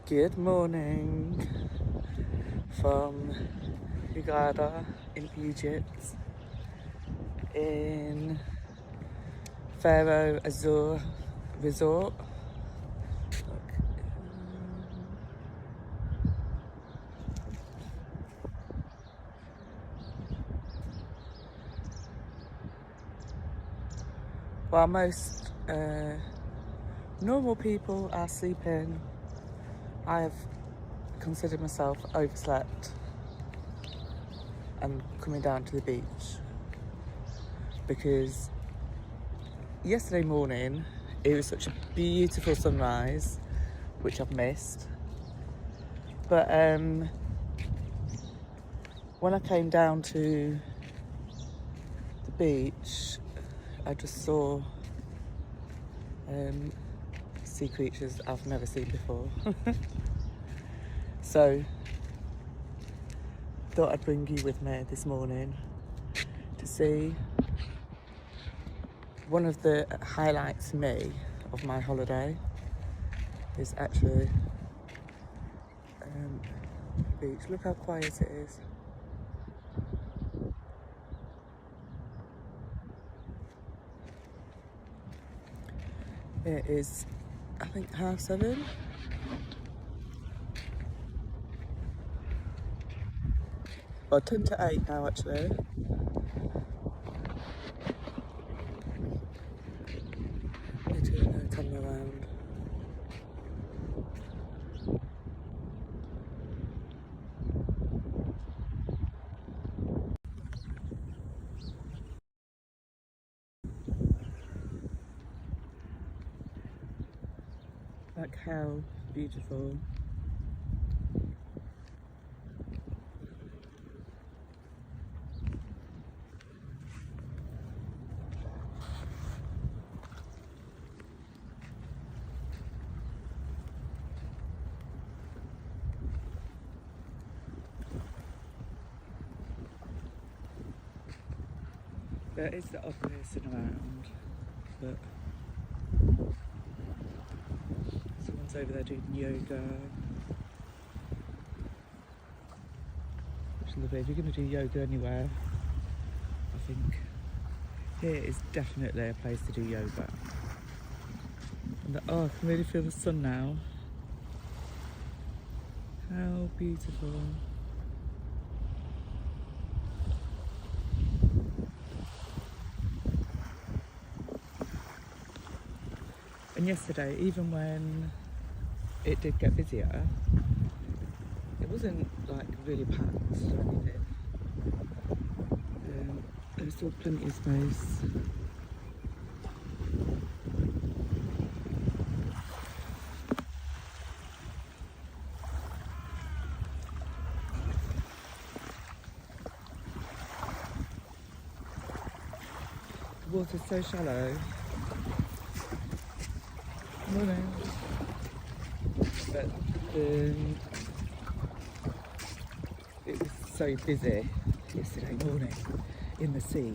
Good morning from Uganda in Egypt, in Pharaoh Azur Resort. While most normal people are sleeping, I have considered myself overslept and coming down to the beach because yesterday morning it was such a beautiful sunrise, which I've missed. But when I came down to the beach, I just saw sea creatures I've never seen before. So thought I'd bring you with me this morning to see one of the highlights for me of my holiday is actually the beach. Look how quiet it is. It is, I think, 7:30. Well, 10 to 8 now, actually. Need to come around. Look how beautiful. There is the odd person around, but someone's over there doing yoga. Which is lovely. If you're going to do yoga anywhere, I think here is definitely a place to do yoga. And I can really feel the sun now. How beautiful. And yesterday, even when it did get busier, it wasn't like really packed or anything. There was still plenty of space. The water's so shallow. Morning. But it was so busy yesterday morning in the sea.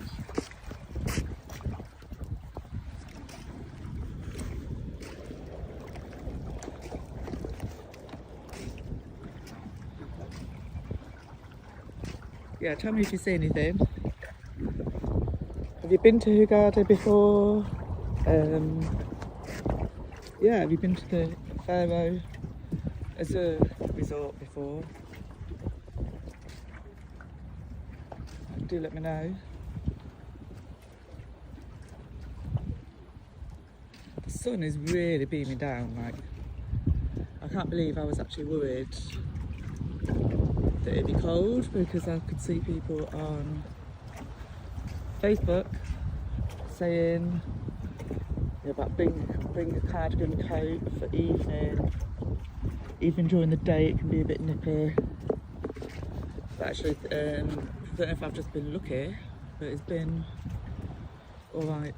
Yeah, tell me if you see anything. Have you been to Hurghada before? Yeah, have you been to the Pharaoh Azur Resort before? Do let me know. The sun is really beaming down, like, I can't believe I was actually worried that it'd be cold, because I could see people on Facebook saying about bring a cardigan coat for evening. Even during the day it can be a bit nippy. But actually, I don't know if I've just been lucky, but it's been alright.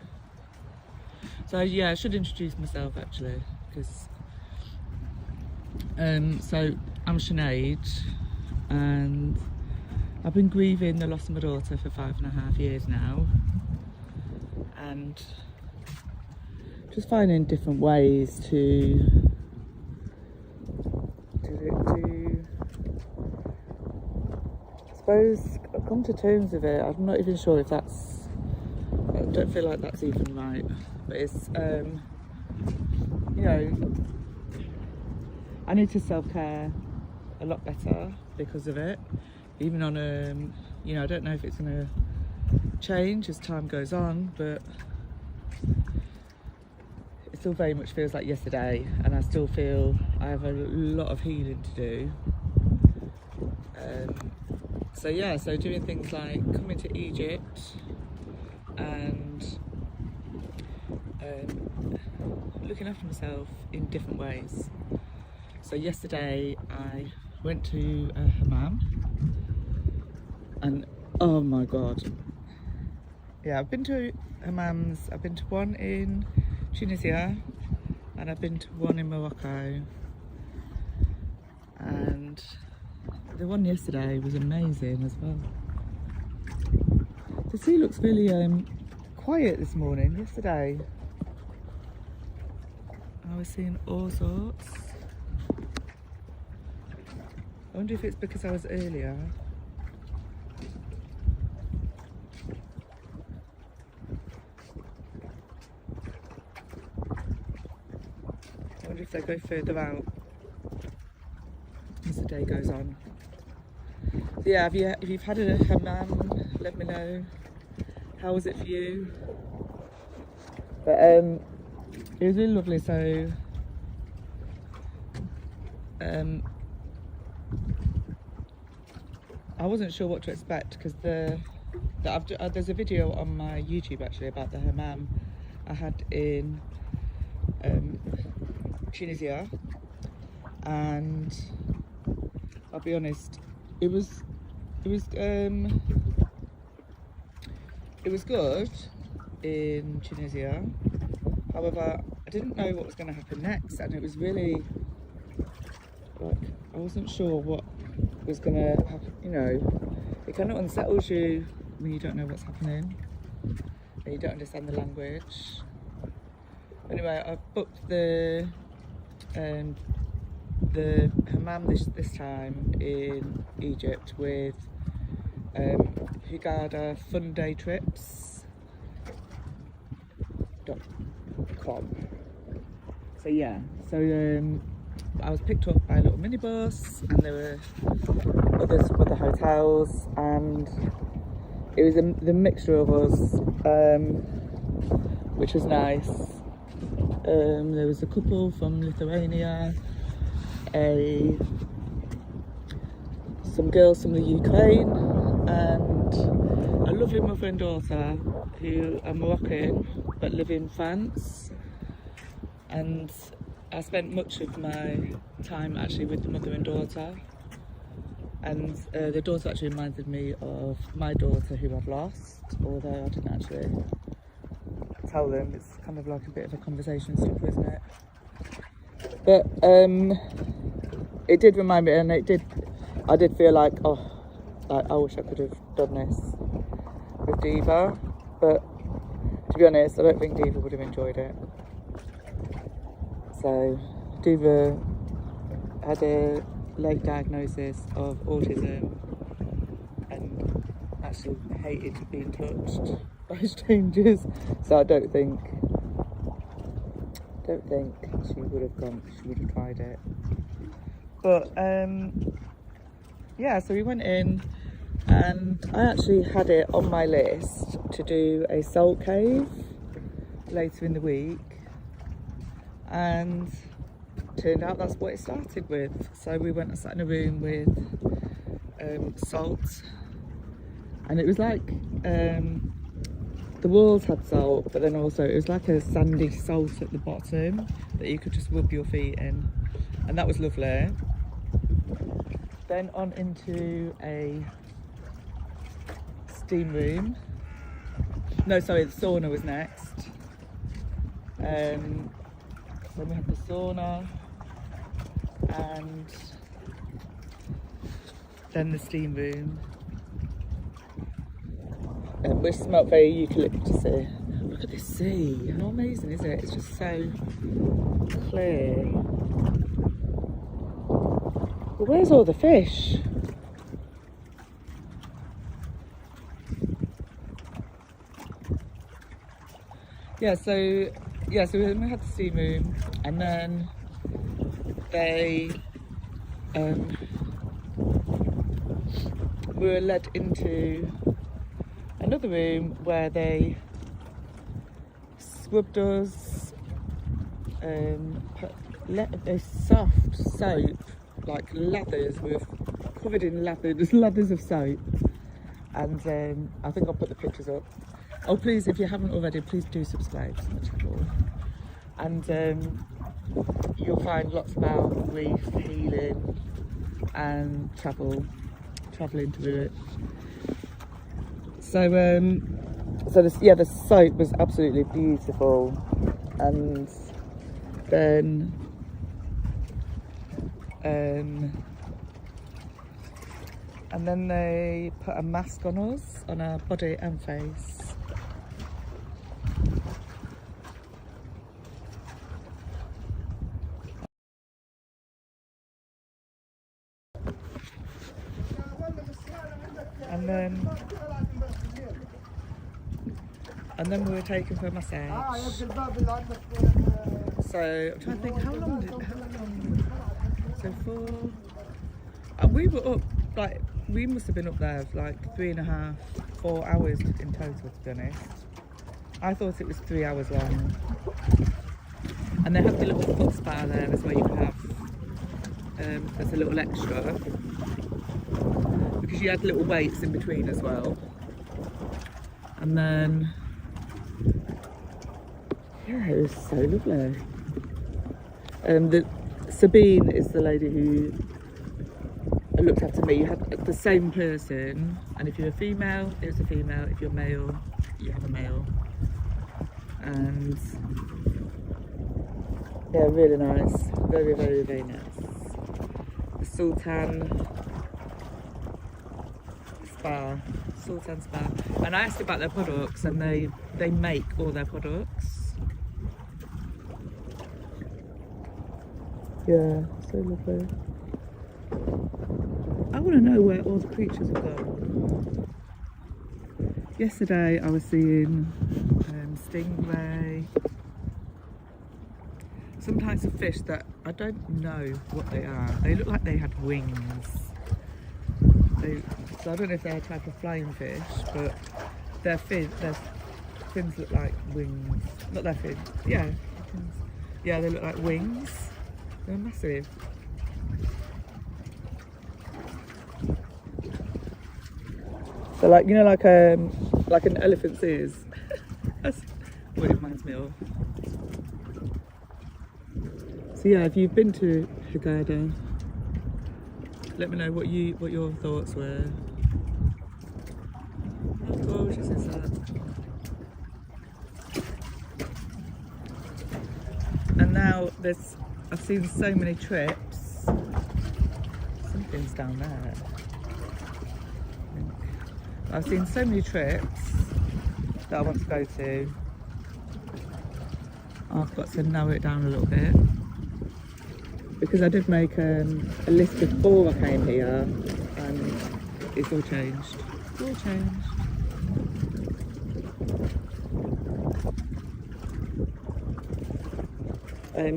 So yeah, I should introduce myself actually, because so I'm Sinead, and I've been grieving the loss of my daughter for 5.5 years now, and just finding different ways to suppose I've come to terms with it. I'm not even sure if that's, I don't feel like that's even right, but it's, you know, I need to self-care a lot better because of it, even on you know, I don't know if it's going to change as time goes on, but it still very much feels like yesterday, and I still feel I have a lot of healing to do. So yeah, so doing things like coming to Egypt and looking after myself in different ways. So yesterday I went to a hammam, and oh my god, yeah, I've been to hammams. I've been to one in Tunisia and I've been to one in Morocco, and the one yesterday was amazing as well. The sea looks really quiet this morning. Yesterday I was seeing all sorts. I wonder if it's because I was earlier. I wonder if they go further out as the day goes on. So yeah, if you've had a hammam, let me know. How was it for you? But it was really lovely. So I wasn't sure what to expect because there's a video on my YouTube actually about the hammam I had in Tunisia, and I'll be honest, it was good in Tunisia. However, I didn't know what was going to happen next, and it was really like I wasn't sure what was going to happen. You know, it kind of unsettles you when you don't know what's happening and you don't understand the language. Anyway, I booked the hammam this time in Egypt with Hurghada Fun Day Trips.com. So yeah, so I was picked up by a little minibus, and there were others from other hotels, and it was the mixture of us, which was nice. There was a couple from Lithuania, some girls from the Ukraine, and a lovely mother and daughter who are Moroccan but live in France. And I spent much of my time actually with the mother and daughter, and the daughter actually reminded me of my daughter who I've lost, although I didn't actually tell them. It's kind of like a bit of a conversation starter, isn't it? But it did remind me, and I did feel like, oh, I wish I could have done this with Diva, but to be honest, I don't think Diva would have enjoyed it. So Diva had a late diagnosis of autism and actually hated being touched by strangers, so I don't think she would have tried it. But yeah, so we went in, and I actually had it on my list to do a salt cave later in the week, and turned out that's what it started with. So we went and sat in a room with salt, and it was like the walls had salt, but then also it was like a sandy salt at the bottom that you could just rub your feet in, and that was lovely. Then on into a steam room. No, sorry, the sauna was next. Then we had the sauna, and then the steam room, which smelled very eucalyptusy. Look at this sea, how amazing is it? It's just so clear. But where's all the fish? yeah, so we had the steam room, and then they we were led into another room where they scrubbed us, put a soft soap, like lathers, we were covered in lathers of soap, and I think I'll put the pictures up. Oh please, if you haven't already, please do subscribe to the channel, and you'll find lots about grief, healing and travelling through it. So the soap was absolutely beautiful, and then they put a mask on us, on our body and face. And then we were taken for a massage. So I'm trying to think, how long? So we were up, like, we must have been up there for like 3.5, 4 hours in total, to be honest. I thought it was 3 hours long. And they have the little foot spa there as well. You can have, there's a little extra, because you had little weights in between as well. And then, yeah, it was so lovely. Sabine is the lady who looked after me. You had the same person, and if you're a female, it was a female. If you're male, you have a male. And yeah, really nice. Very, very, very nice. The Sultan Spa. And I asked about their products, and they make all their products. Yeah, so lovely. I want to know where all the creatures have gone. Yesterday I was seeing stingray, some types of fish that I don't know what they are. They look like they had wings. So I don't know if they're a type of flying fish, but their fins look like wings. Not their fins. Yeah, fins. Yeah, they look like wings. They're massive. So like, you know, like an elephant's ears. That's what it reminds me of. So yeah, if you've been to Hurghada, let me know what your thoughts were. How gorgeous is that? And now I've seen so many trips. Something's down there. I've seen so many trips that I want to go to. I've got to narrow it down a little bit, because I did make a list before I came here, and it's all changed. It's all changed.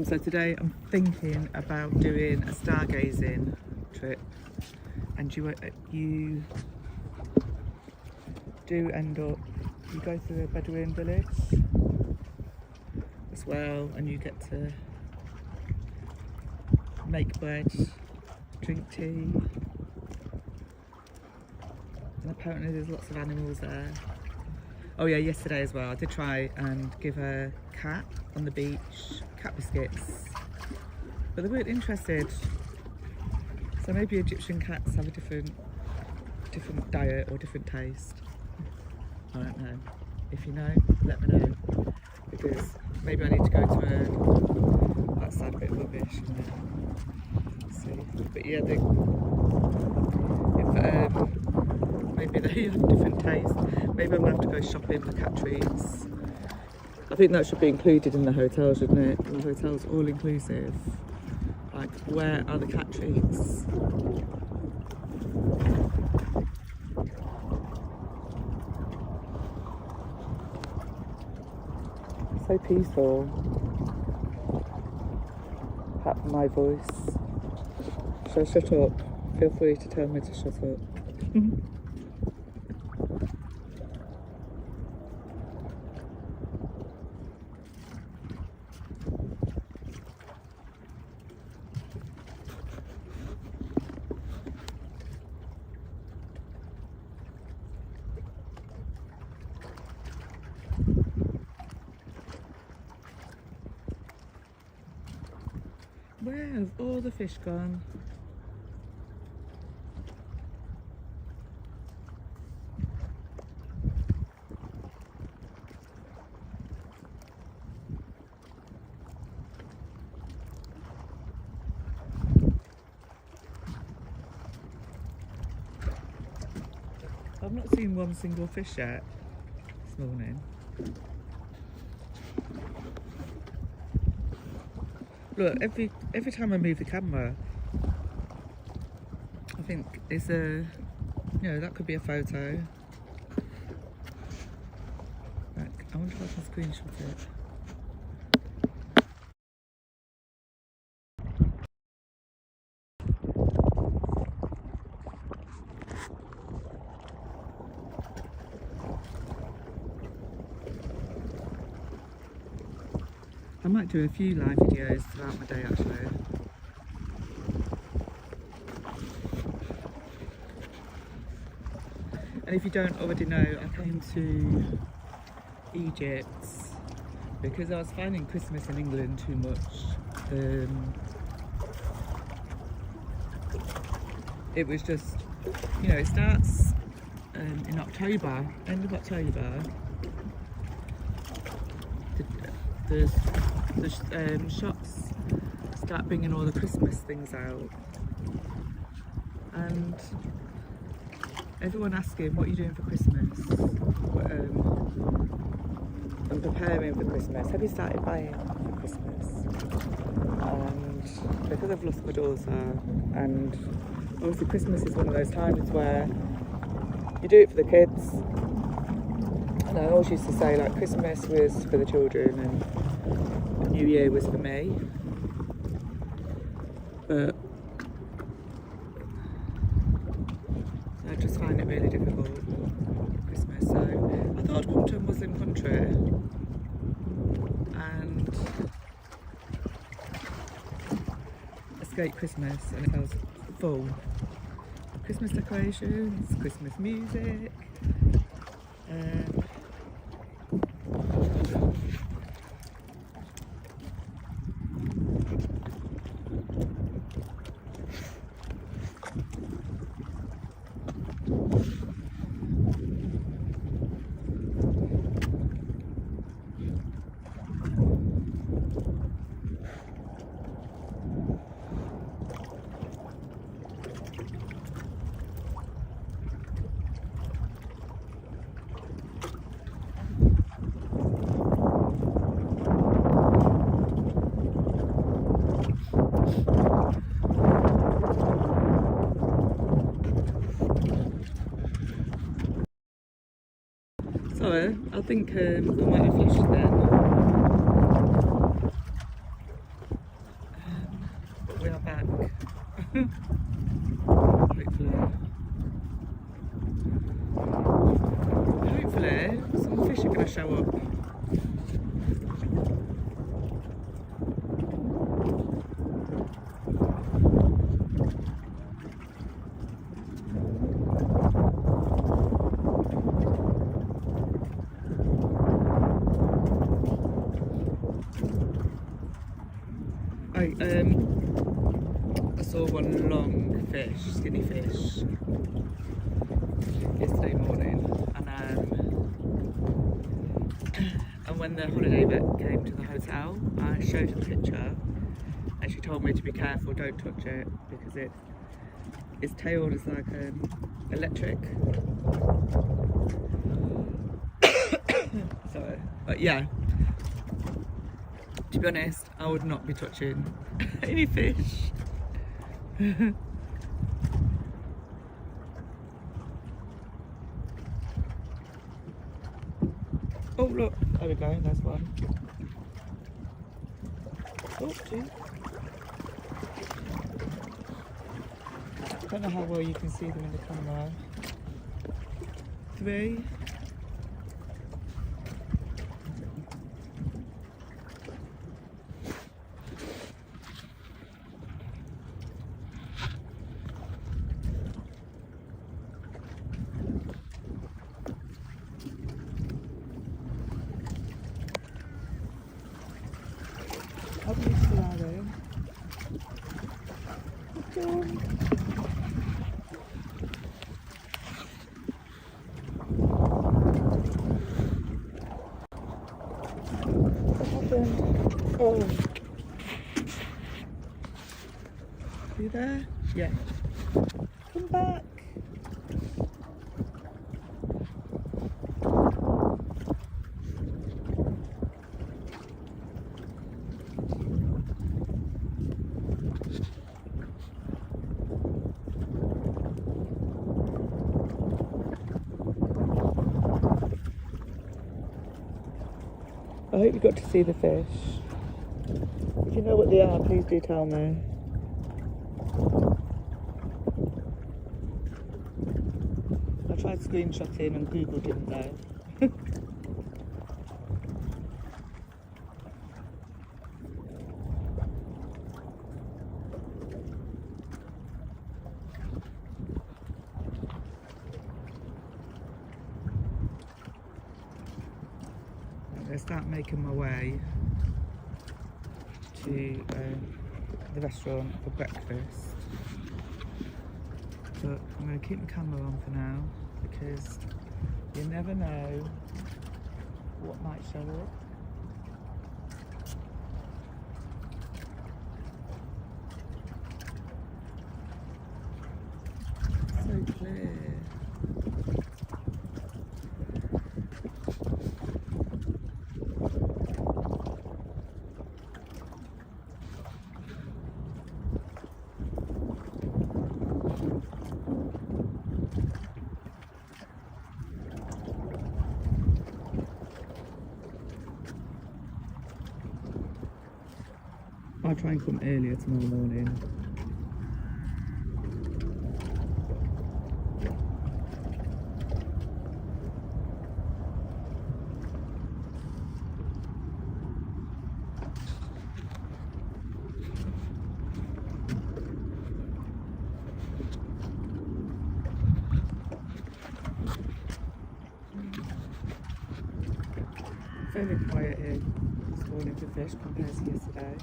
So today I'm thinking about doing a stargazing trip, and you do end up, you go through a Bedouin village as well, and you get to make bread, drink tea, and apparently there's lots of animals there. Oh yeah, yesterday as well I did try and give a cat on the beach cat biscuits, but they weren't interested. So maybe Egyptian cats have a different diet or different taste. I don't know. If you know, let me know, because maybe I need to go to that sounds a bit rubbish, isn't it? See, but yeah, maybe they have different taste. Maybe I'm gonna have to go shopping for cat treats. I think that should be included in the hotel, shouldn't it? The hotel's all inclusive. Like, where are the cat treats? So peaceful. Apart from my voice. Shall I shut up? Feel free to tell me to shut up. Where have all the fish gone? I've not seen one single fish yet this morning. Look, every time I move the camera, I think it's a, that could be a photo. Like, I wonder if I can screenshot it. I might do a few live videos throughout my day actually. And if you don't already know, I came to Egypt because I was finding Christmas in England too much. It was just, it starts in October, end of October. The shops start bringing all the Christmas things out, and everyone asking, what are you doing for Christmas? I'm preparing for Christmas. Have you started buying for Christmas? And because I've lost my daughter, and obviously Christmas is one of those times where you do it for the kids. And I always used to say, like, Christmas was for the children and New Year was for me. But I just find it really difficult, Christmas. So I thought I'd come to a Muslim country and escape Christmas, and it feels full. Christmas decorations, Christmas music. Sorry, I think I might have flushed it then. But we are back. Hopefully some fish are going to show up. I saw one long fish, skinny fish, yesterday morning, and when the holiday vet came to the hotel, I showed her the picture, and she told me to be careful, don't touch it, because its tail is like electric. Sorry, but yeah. To be honest, I would not be touching any fish. Oh look, there we go, there's one. Oh, gee. I don't know how well you can see them in the camera. 3. How beautiful are they? Look at them. Oh. Are you there? Yeah. Come back. I hope you got to see the fish. If you know what they are, please do tell me. I tried screenshotting and Google didn't know. I'm going to start making my way to the restaurant for breakfast. But I'm going to keep my camera on for now because you never know what might show up. So clear. I'll try and come earlier tomorrow morning. Fairly quiet here this morning for fish compared to yesterday.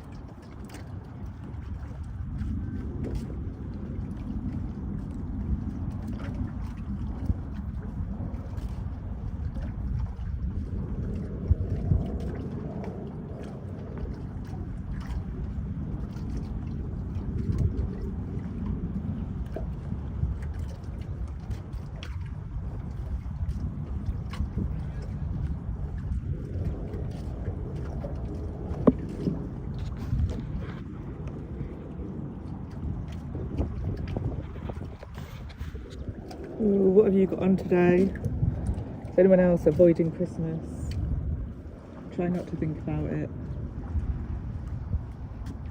Ooh, what have you got on today? Is anyone else avoiding Christmas? Try not to think about it.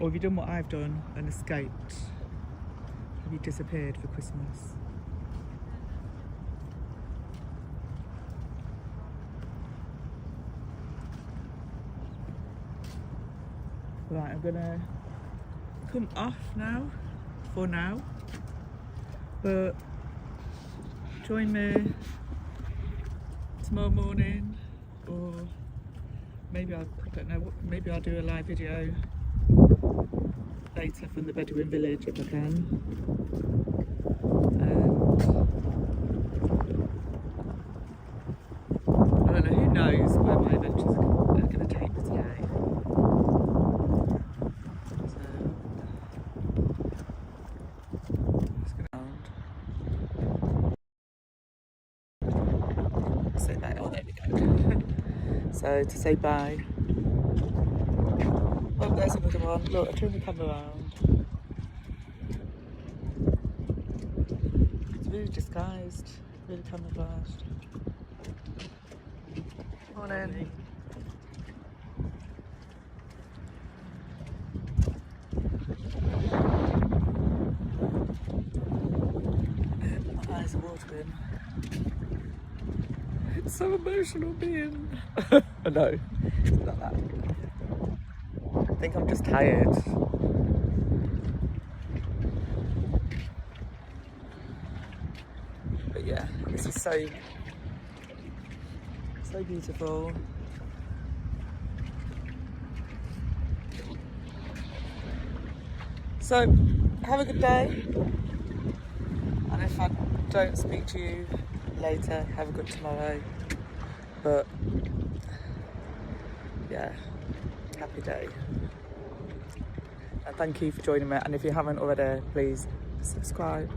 Or have you done what I've done and escaped? Have you disappeared for Christmas? Right, I'm gonna come off now, for now, but join me tomorrow morning, or maybe I don't know, maybe I'll do a live video later from the Bedouin village if I can. And I don't know, who knows where my adventures are going to take me today. So that, oh, there we go. So to say bye. Oh, there's another one. Look, I turned the camera around. It's really disguised, really camouflaged. Morning. laughing. It's so emotional being. No, it's not that. I think I'm just tired. But yeah, this is so beautiful. So, have a good day. And if I don't speak to you later, have a good tomorrow. But yeah, happy day. And thank you for joining me. And if you haven't already, please subscribe.